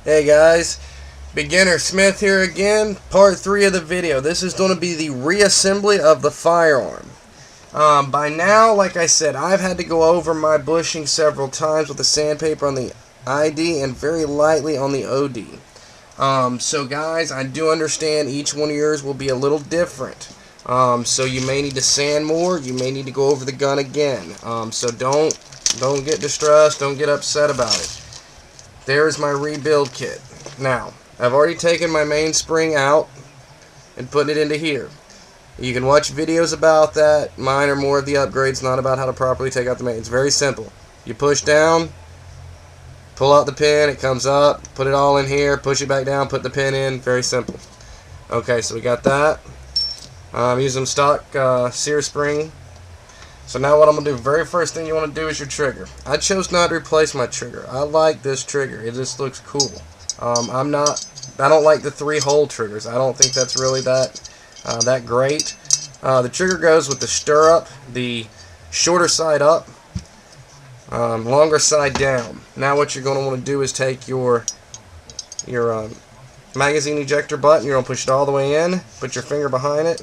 Hey guys, Beginner Smith here again, part 3 of the video. This is going to be the reassembly of the firearm. By now, like I said, I've had to go over my bushing several times with the sandpaper on the ID and very lightly on the OD. So guys, I do understand each one of yours will be a little different. So you may need to sand more, you may need to go over the gun again. So don't get distressed, don't get upset about it. There's my rebuild kit. Now, I've already taken my main spring out and put it into here. You can watch videos about that. Mine are more of the upgrades, not about how to properly take out the main. It's very simple. You push down, pull out the pin, it comes up, put it all in here, push it back down, put the pin in. Very simple. Okay, so we got that. I'm using stock sear spring. So now what I'm going to do, very first thing you want to do is your trigger. I chose not to replace my trigger. I like this trigger. It just looks cool. I don't like the 3-hole triggers. I don't think that's really that great. The trigger goes with the stirrup, the shorter side up, longer side down. Now what you're going to want to do is take your magazine ejector button. You're going to push it all the way in, put your finger behind it,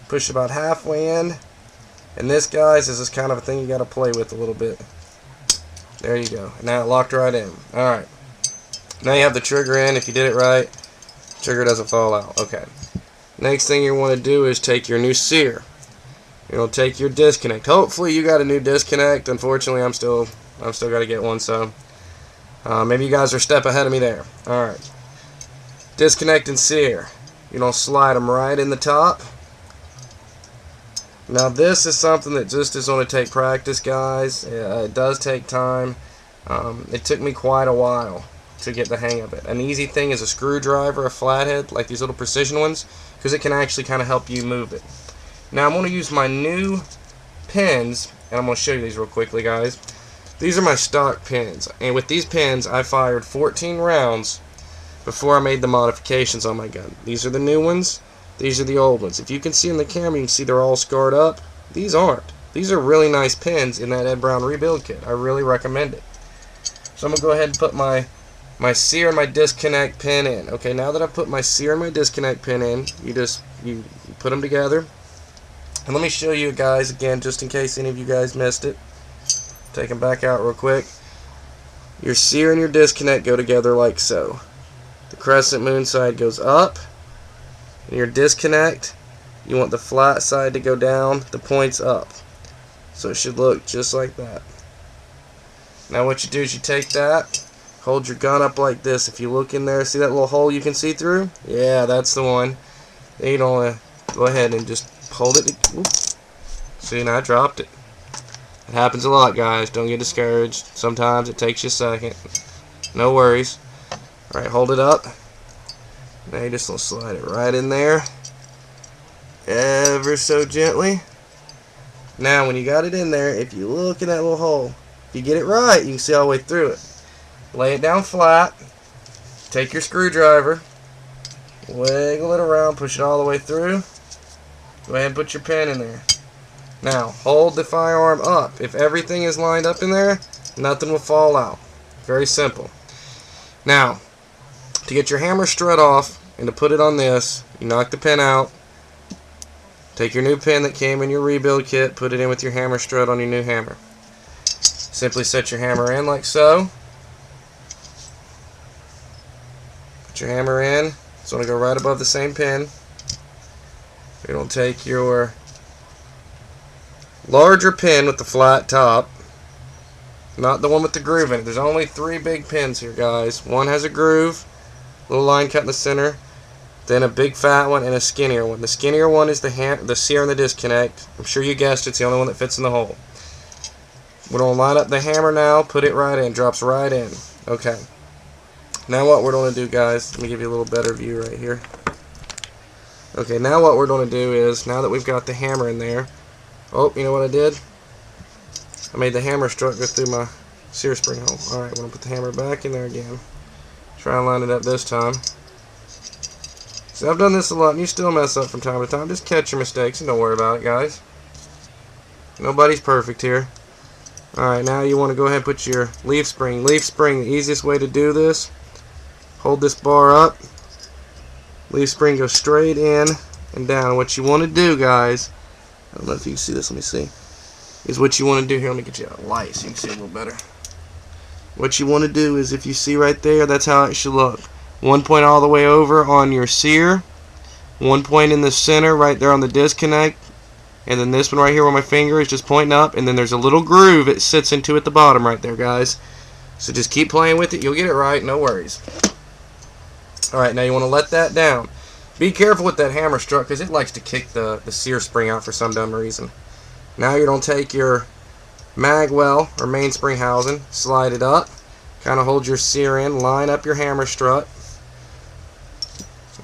push it about halfway in. And this, guys, is just kind of a thing you got to play with a little bit. There you go. And now it locked right in. Alright. Now you have the trigger in. If you did it right, trigger doesn't fall out. Okay. Next thing you want to do is take your new sear. You're going to take your disconnect. Hopefully you got a new disconnect. Unfortunately, I'm still got to get one, so maybe you guys are a step ahead of me there. Alright. Disconnect and sear. You're going to slide them right in the top. Now this is something that just is going to take practice, guys. It does take time. It took me quite a while to get the hang of it. An easy thing is a screwdriver, a flathead, like these little precision ones, because it can actually kind of help you move it. Now I'm going to use my new pins, and I'm going to show you these real quickly, guys. These are my stock pins, and with these pins I fired 14 rounds before I made the modifications on my gun. These are the new ones. These are the old ones. If you can see in the camera, you can see they're all scarred up. These aren't. These are really nice pins in that Ed Brown rebuild kit. I really recommend it. So I'm going to go ahead and put my sear and my disconnect pin in. Okay, now that I've put my sear and my disconnect pin in, you put them together. And let me show you guys again, just in case any of you guys missed it. Take them back out real quick. Your sear and your disconnect go together like so. The crescent moon side goes up. And your disconnect, you want the flat side to go down, the points up. So it should look just like that. Now what you do is you take that, hold your gun up like this. If you look in there, see that little hole you can see through? Yeah, that's the one. Then you don't want to go ahead and just hold it. Oops. See, now I dropped it. It happens a lot, guys. Don't get discouraged. Sometimes it takes you a second. No worries. Alright, hold it up. Now you just want to slide it right in there, ever so gently. Now when you got it in there, if you look in that little hole, if you get it right, you can see all the way through it. Lay it down flat, take your screwdriver, wiggle it around, push it all the way through, go ahead and put your pin in there. Now hold the firearm up. If everything is lined up in there, nothing will fall out. Very simple. Now to get your hammer strut off and to put it on this, you knock the pin out, take your new pin that came in your rebuild kit, put it in with your hammer strut on your new hammer. Simply set your hammer in like so. Put your hammer in. It's going to go right above the same pin. You're going to take your larger pin with the flat top, not the one with the groove in it. There's only 3 big pins here, guys. One has a groove, little line cut in the center, then a big fat one and a skinnier one. The skinnier one is the sear and the disconnect. I'm sure you guessed it's the only one that fits in the hole. We're going to line up the hammer now, put it right in, drops right in. Okay. Now what we're going to do, guys, let me give you a little better view right here. Okay, now what we're going to do is, now that we've got the hammer in there, oh, you know what I did? I made the hammer strut go through my sear spring hole. Alright, we're going to put the hammer back in there again. Try and line it up this time. See, I've done this a lot, and you still mess up from time to time. Just catch your mistakes and don't worry about it, guys. Nobody's perfect here. Alright, now you want to go ahead and put your leaf spring. Leaf spring, the easiest way to do this hold this bar up, leaf spring goes straight in and down. What you want to do, guys, I don't know if you can see this, let me see, is what you want to do here, let me get you a light so you can see a little better. What you want to do is, if you see right there, that's how it should look. One point all the way over on your sear, one point in the center right there on the disconnect, and then this one right here where my finger is just pointing up, and then there's a little groove it sits into at the bottom right there, guys. So just keep playing with it, you'll get it right, no worries. Alright, now you want to let that down. Be careful with that hammer strut because it likes to kick the sear spring out for some dumb reason. Now you're going to take your mag well or mainspring housing, slide it up, kind of hold your sear in, line up your hammer strut.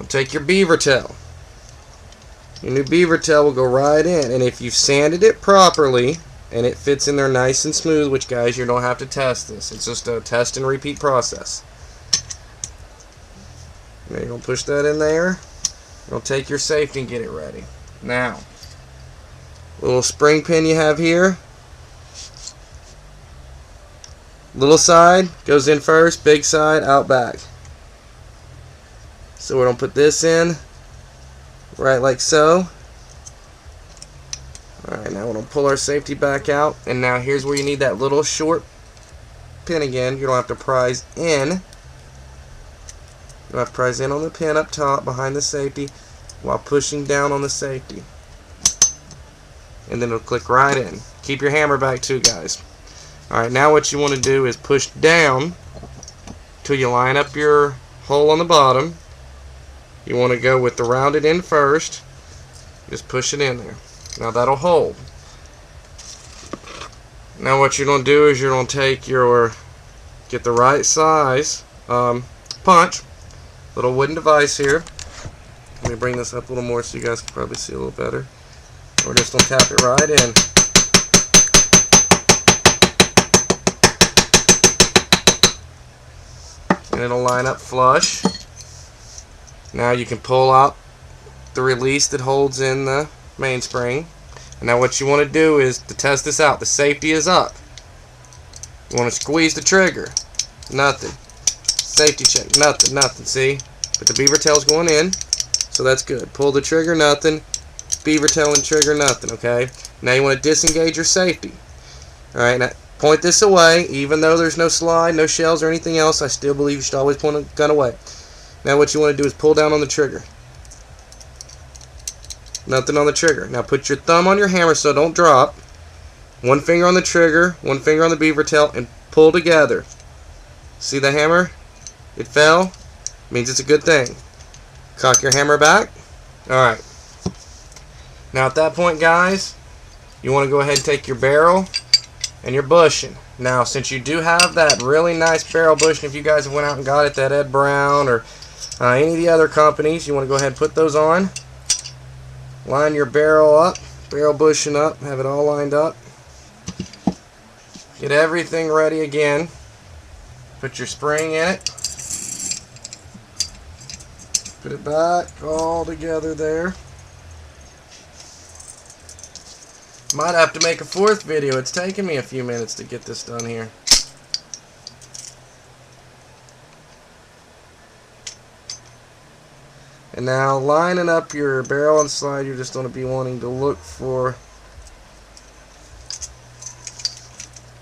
Take your beaver tail. Your new beaver tail will go right in, and if you've sanded it properly and it fits in there nice and smooth, which, guys, you don't have to test this, it's just a test and repeat process. Now you're going to push that in there. You'll take your safety and get it ready. Now, little spring pin you have here, little side goes in first, big side out back. So we're going to put this in right like so. Alright, now we're going to pull our safety back out, and now here's where you need that little short pin again. You don't have to prise in. You don't have to prise in on the pin up top behind the safety while pushing down on the safety. And then it'll click right in. Keep your hammer back too, guys. Alright, now what you want to do is push down till you line up your hole on the bottom. You want to go with the rounded end first. Just push it in there. Now that'll hold. Now what you're going to do is you're going to take your, get the right size punch, little wooden device here. Let me bring this up a little more so you guys can probably see a little better. We're just going to tap it right in. And it'll line up flush. Now you can pull out the release that holds in the mainspring. And now what you want to do is to test this out. The safety is up. You want to squeeze the trigger. Nothing. Safety check. Nothing. Nothing. See? But the beaver tail's going in. So that's good. Pull the trigger. Nothing. Beaver tail and trigger. Nothing. Okay? Now you want to disengage your safety. Alright. Now point this away. Even though there's no slide, no shells or anything else, I still believe you should always point a gun away. Now what you want to do is pull down on the trigger. Nothing on the trigger. Now put your thumb on your hammer so don't drop. One finger on the trigger, one finger on the beaver tail, and pull together. See the hammer? It fell. Means it's a good thing. Cock your hammer back. Alright. Now at that point, guys, you want to go ahead and take your barrel and your bushing. Now since you do have that really nice barrel bushing, if you guys have went out and got it, that Ed Brown or any of the other companies, you want to go ahead and put those on. Line your barrel up, barrel bushing up, have it all lined up. Get everything ready again. Put your spring in it. Put it back all together there. Might have to make a fourth video. It's taken me a few minutes to get this done here. And now lining up your barrel and slide, you're just going to be wanting to look for,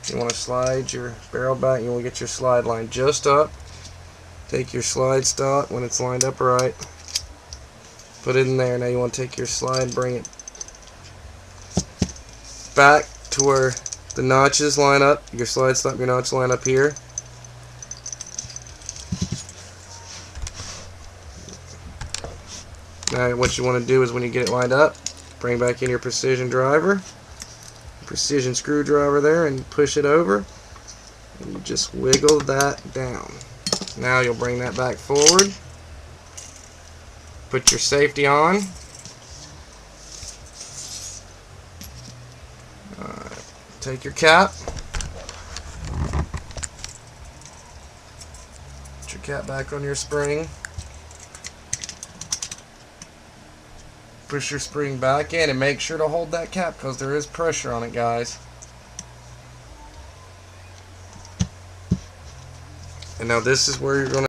you want to slide your barrel back, you want to get your slide line just up. Take your slide stock when it's lined up right. Put it in there. Now you want to take your slide, bring it back to where the notches line up. Your slide stop, your notch line up here. Now what you want to do is when you get it lined up, bring back in your precision driver, precision screwdriver there, and push it over, and you just wiggle that down. Now you'll bring that back forward, put your safety on. Take your cap, put your cap back on your spring. Push your spring back in and make sure to hold that cap because there is pressure on it, guys. And now this is where you're going to